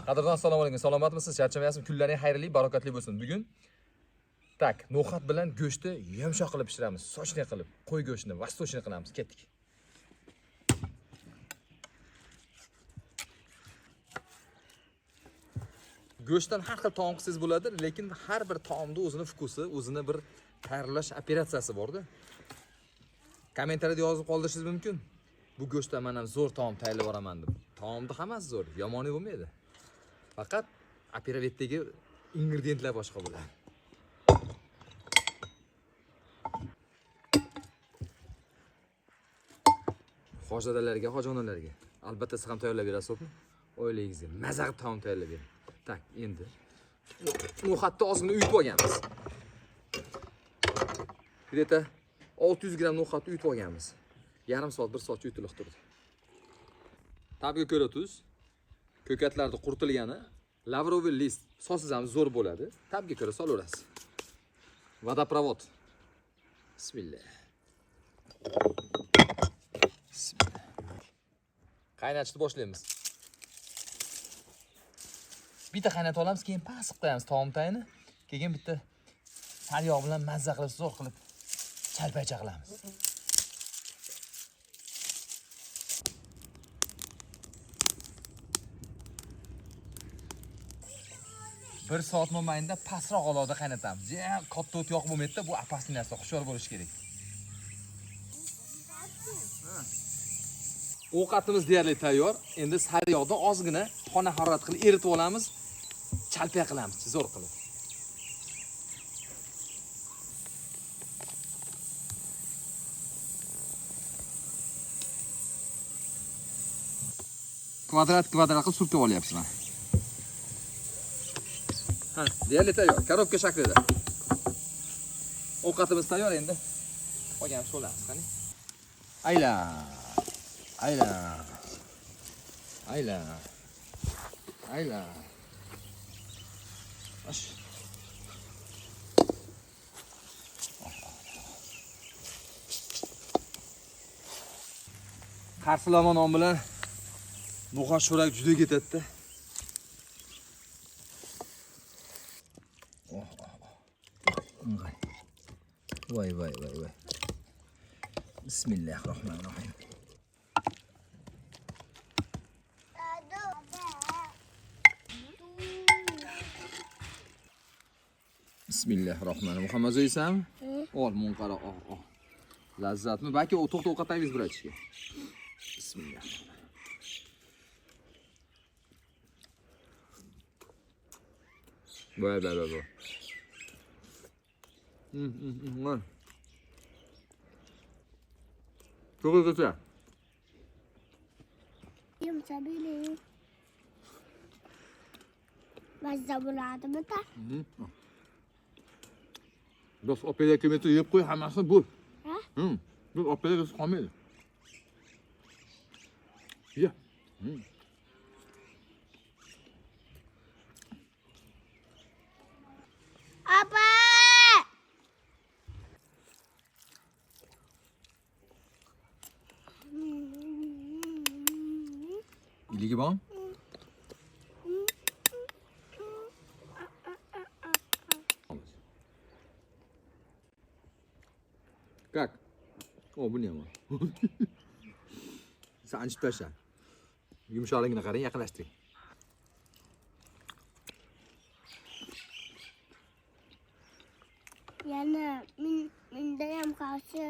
Qadrdon assalomu alaykum. Salomatmisiz? Charchamayapsizmi? Kunlaring xayrli, barakatli bo'lsin. Bugun no'xat bilan go'shtni yumshoq qilib pishiramiz. Sochli qilib, qo'y go'shtini vastochni qilamiz. Ketdik. Go'shtdan har xil taom qilsangiz bo'ladi, lekin har bir taomda o'zini vkusi, o'zini bir tayyorlash operatsiyasi bor-da. Kommentariyada yozib qoldirishingiz mumkin. Bu go'shtdan men ham zo'r taom tayyorlab boraman deb. Taomda hammasi zo'r, yomoni bo'lmaydi. Faqat operatsiyadagi ingrediyentlar boshqa bo'ladi. Hojadalarga, hojonalarga albatta siz ham tayyorlab berasizmi? Oilangizga maza qilib taom tayyorlab bering. Tak, endi no'xatni ozgina uyutib olganmiz. Где-то 600 gram no'xatni uyutib olganmiz. Yarim soat, 1 soatcha uyutilib turdi. Tabga ko'ra tuz, ko'katlarni quritilgani, lavroviy list so'siz ham zo'r bo'ladi. Tabga ko'ra solaverasiz. Vodoprovod. Bismillah. Qaynatishni boshlaymiz. Bitta qaynatib olamiz, keyin pasib qo'yamiz taom tayini. Keyin bitta sariyog' bilan mazza qilib, zo'r qilib chalpaycha qilamiz. Bir soat mobaynida pastroq olovda qaynatamiz. Katta o't yo'q bo'lmaydi-da, bu opasniy narsa, hushyor bo'lish kerak. Ovqatimiz deyarli tayyor. Endi sariyog'dan ozgina xona harorat qilib eritib olamiz. Chalpay qilamiz, zo'r qilib. Kvadrat qilib surtib olyapsizman. Ha, deyarli tayyor. Korobka shaklida. Ovqatimiz tayyor endi. Qolgan sho'lamiz, qani. Ayla. Ash. Qarsilama non bilan no'xat sho'rak juda ketadi-da. Voy. Bismillahirrohmanirrohim. Bismillahirrohmanirrohim. Muhammad yeysanmi? Ol, munqara, Lazzatmi? Balki to'xta ovqatlaymiz bir aytishga. Bismillah. Voy. Çok güzel. Yumuşa bile. Mazza bo'ladi mı? Biraz opera kıymetini yiyip koy, hammasi bu. Ha? Bu opera kız kalmaydı. Ya. Apa? İlgi bana. Как? O bu ne ama? Sen açıp taşla. Yumuşağına qarang, yaqinlashtiring. Yana mendayam qarshi